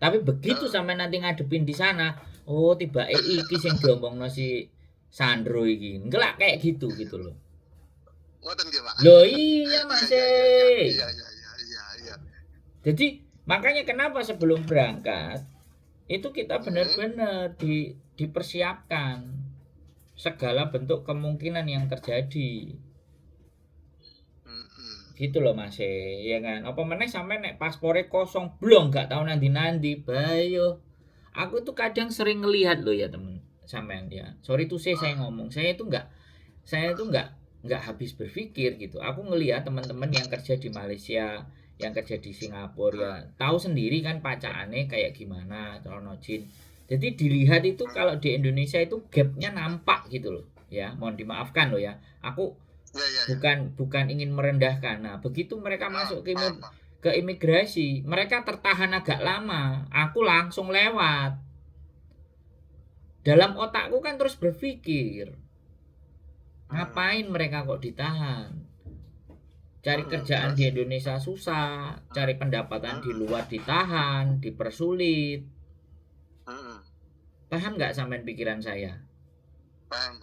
Tapi begitu sampai nanti ngadepin di sana, oh tiba iki sing diomongno si Sandro iki. Enggak kayak gitu loh. Ngoten nggih, Pak. Loh iya Mas. Iya. Iya. Jadi makanya kenapa sebelum berangkat itu kita benar-benar dipersiapkan segala bentuk kemungkinan yang terjadi. Gitu loh Mas, ya kan. Apa meneh sampai nek paspore kosong blong gak tau nanti bayo. Aku tuh kadang sering ngelihat loh ya temen sampean ya. Sorry tuh saya ngomong, saya itu nggak habis berpikir gitu. Aku ngelihat teman-teman yang kerja di Malaysia, yang kerja di Singapura ya, tahu sendiri kan pacakane kayak gimana Trono Jin. Jadi dilihat itu kalau di Indonesia itu gapnya nampak gitu loh. Ya, mohon dimaafkan loh ya. Aku bukan ingin merendahkan. Nah, begitu mereka masuk ke imigrasi, mereka tertahan agak lama. Aku langsung lewat. Dalam otakku kan terus berpikir, ngapain mereka kok ditahan? Cari kerjaan di Indonesia susah, cari pendapatan di luar ditahan, dipersulit. Paham nggak sampean pikiran saya? Paham.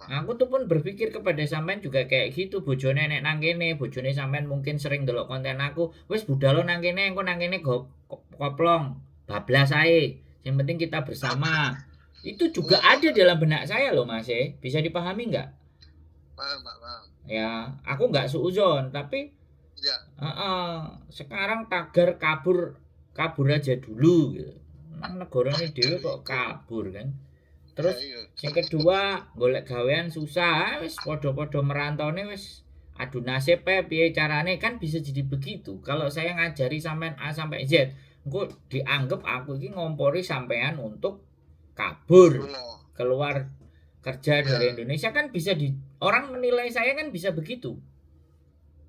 Aku tuh pun berpikir kepada sampean juga kayak gitu. Bojone nek nang kene, bojone sampean mungkin sering delok konten aku. Wis budal nang kene, engko nang kene koplong, bablas ae. Yang penting kita bersama. Itu juga ada dalam benak saya loh Mas. Bisa dipahami nggak? Paham, Pak, paham. Ya, aku nggak suuzon, tapi Ya. Sekarang tagar kabur aja dulu gitu. Nang negarane dhewe kok kabur kan. Terus yang kedua, golek gawean susah, wis padha-padha merantone wis adu nasib piye carane kan bisa jadi begitu. Kalau saya ngajari sampean A sampai Z, engko dianggap aku iki ngompori sampean untuk kabur keluar kerja dari Indonesia kan bisa orang menilai saya kan bisa begitu.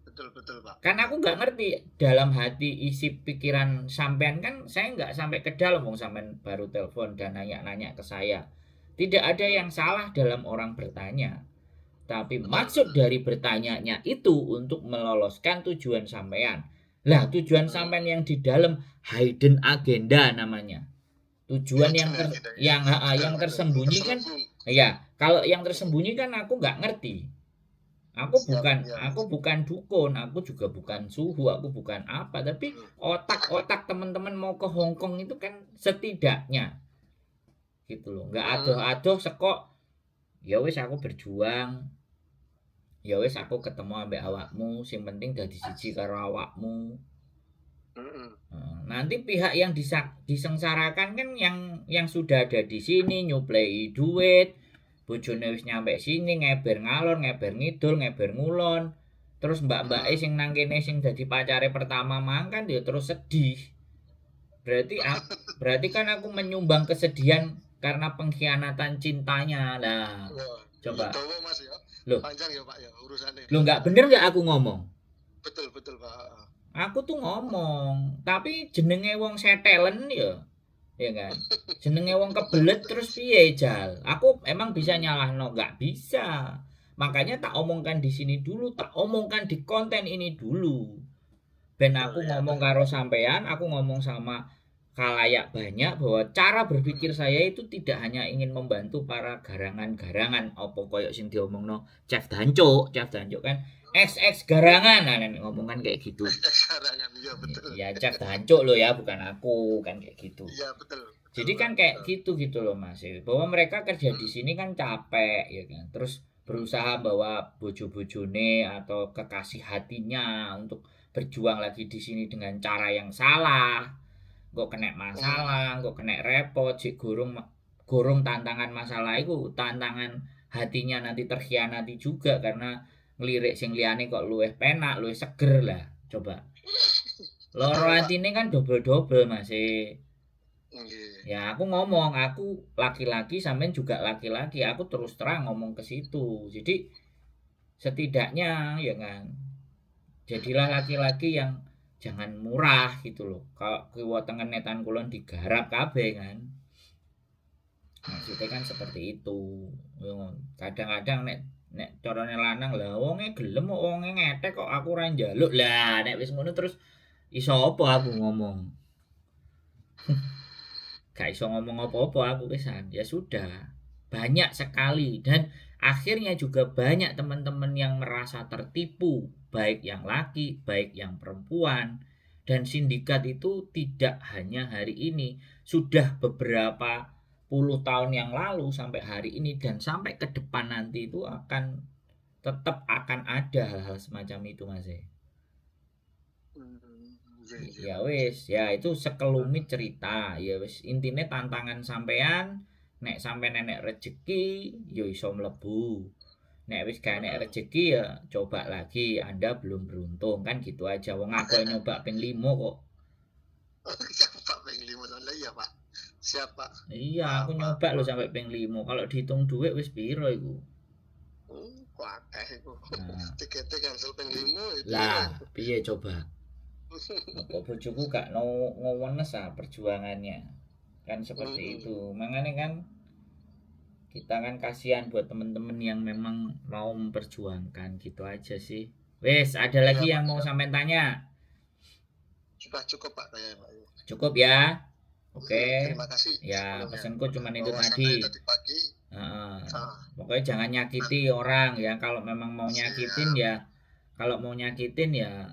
Betul Pak. Kan aku nggak ngerti dalam hati isi pikiran sampean kan saya nggak sampai ke dalam sampean baru telepon dan nanya-nanya ke saya. Tidak ada yang salah dalam orang bertanya. Tapi maksud dari bertanyanya itu untuk meloloskan tujuan sampean. Lah tujuan sampean yang di dalam hidden agenda namanya. Tujuan yang tersembunyi kan ya, kalau yang tersembunyi kan aku nggak ngerti. Aku bukan dukun, aku juga bukan suhu, aku bukan apa, tapi otak teman-teman mau ke Hong Kong itu kan setidaknya gitu loh, nggak adoh-adoh sekok ya wis aku berjuang, ya wis aku ketemu ambek awakmu, sing penting dadi siji karo awakmu. Nanti pihak yang disengsarakan kan yang sudah ada di sini nyuplai duit, bojone wis nyampe sini ngeber ngalor, ngeber ngidul, ngeber ngulon. Terus mbak-mbake sing nang kene sing dadi pacare pertama mang kan ya terus sedih. Berarti kan aku menyumbang kesedihan karena pengkhianatan cintanya. Lah, coba. Loh, panjang ya Pak ya urusannya. Loh enggak bener enggak aku ngomong? Betul Pak. Aku tuh ngomong, tapi jenenge wong setelen ya. Ya kan? Jenenge wong kebelet terus piye jal? Aku emang bisa nyalahno enggak bisa. Makanya tak omongkan di sini dulu, tak omongkan di konten ini dulu. Ben aku ngomong karo sampean, aku ngomong sama khalayak banyak bahwa cara berpikir saya itu tidak hanya ingin membantu para garangan-garangan apa koyok sing diomongno Chef Dancuk kan XX garangan nah ngomongan kayak gitu. Garangan iya betul. Ya Chef Dancuk lo ya bukan aku kan kayak gitu. Iya betul. Jadi kan kayak gitu loh Mas. Bahwa mereka kerja di sini kan capek ya kan. Terus berusaha bawa bojo-bojone atau kekasih hatinya untuk berjuang lagi di sini dengan cara yang salah. Kok kena masalah, kok kena repot, si gurung tantangan masalah itu, tantangan hatinya nanti terkhianati juga karena ngelirik sing liyane kok luwih penak, luwih seger lah. Coba. Loro atine kan double-double Mas. Ya aku ngomong, aku laki-laki sampean juga laki-laki, aku terus terang ngomong ke situ. Jadi setidaknya ya kan. Jadilah laki-laki yang jangan murah gitu loh. Kalau kiwa tengen netan kulon digarap kabeh kan. Maksudnya kan seperti itu. Kadang-kadang nek carane lanang lah wonge gelem kok wonge ngetek kok aku ora njaluk. Lah nek wis ngono terus iso apa aku ngomong. gak iso ngomong apa-apa aku kesan. Ya sudah, banyak sekali, dan akhirnya juga banyak teman-teman yang merasa tertipu, baik yang laki, baik yang perempuan. Dan sindikat itu tidak hanya hari ini, sudah beberapa puluh tahun yang lalu sampai hari ini, dan sampai ke depan nanti itu tetap akan ada hal-hal semacam itu, Mas. Iya, iya. Ya wis, ya itu sekelumit cerita. Ya wis, intine tantangan sampean, nek sampean nenek rejeki ya iso mlebu. Nek wis gak nek rejeki ya coba lagi, Anda belum beruntung, kan gitu aja. Wong aku nyoba ping 5 kok. Pak ping 5 tahun lah ya Pak. Siap Pak. Iya, aku nyoba loh sampai ping 5. Kalau dihitung duit wis piro iku? Kok akeh iku. Nah, Tiketnya cancel ping 5 itu. lah, piye coba? Apa bojoku gak ngowenes perjuangannya. Kan seperti itu. Makanya kan kita kan kasihan buat temen-temen yang memang mau memperjuangkan, gitu aja sih. Wes, ada lagi yang mau sampean tanya? Sudah cukup Pak kayaknya Pak. Cukup ya. Oke. Terima kasih. Ya, pesanku cuma itu Wawasannya tadi. tadi pagi. Pokoknya jangan nyakiti orang ya. Kalau memang mau nyakitin ya, kalau mau nyakitin ya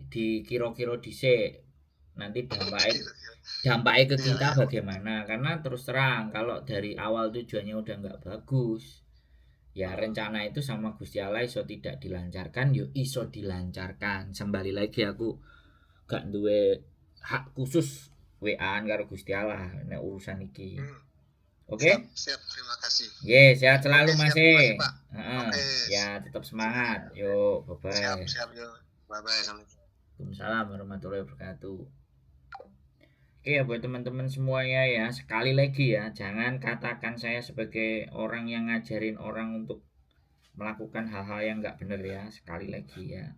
dikira-kira dhisik. Nanti dampaknya ke kita bagaimana? Karena terus terang kalau dari awal tujuannya udah nggak bagus, ya rencana itu sama Gusti Allah iso tidak dilancarkan, yo iso dilancarkan. Sembali lagi aku gak duwe hak khusus WA-an karo Gusti Allah nek urusan iki. Oke? Siap, terima kasih. Sehat selalu Mas. Ya, tetap semangat. Yuk, bye-bye. Siap, yuk. Bye-bye. Waalaikumsalam warahmatullahi wabarakatuh. Oke ya buat teman-teman semuanya ya, sekali lagi ya, jangan katakan saya sebagai orang yang ngajarin orang untuk melakukan hal-hal yang nggak bener ya, sekali lagi ya.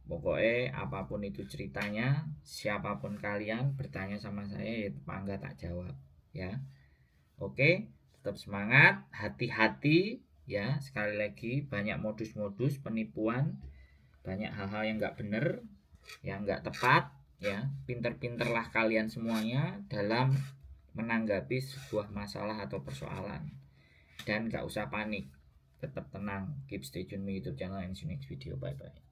Pokoknya apapun itu ceritanya, siapapun kalian bertanya sama saya ya bangga tak jawab ya. Oke, tetap semangat, hati-hati ya, sekali lagi banyak modus-modus penipuan, banyak hal-hal yang nggak bener, yang nggak tepat ya. Pinter-pinterlah kalian semuanya dalam menanggapi sebuah masalah atau persoalan, dan gak usah panik, tetap tenang, keep stay tune me YouTube channel and see you next video, bye bye.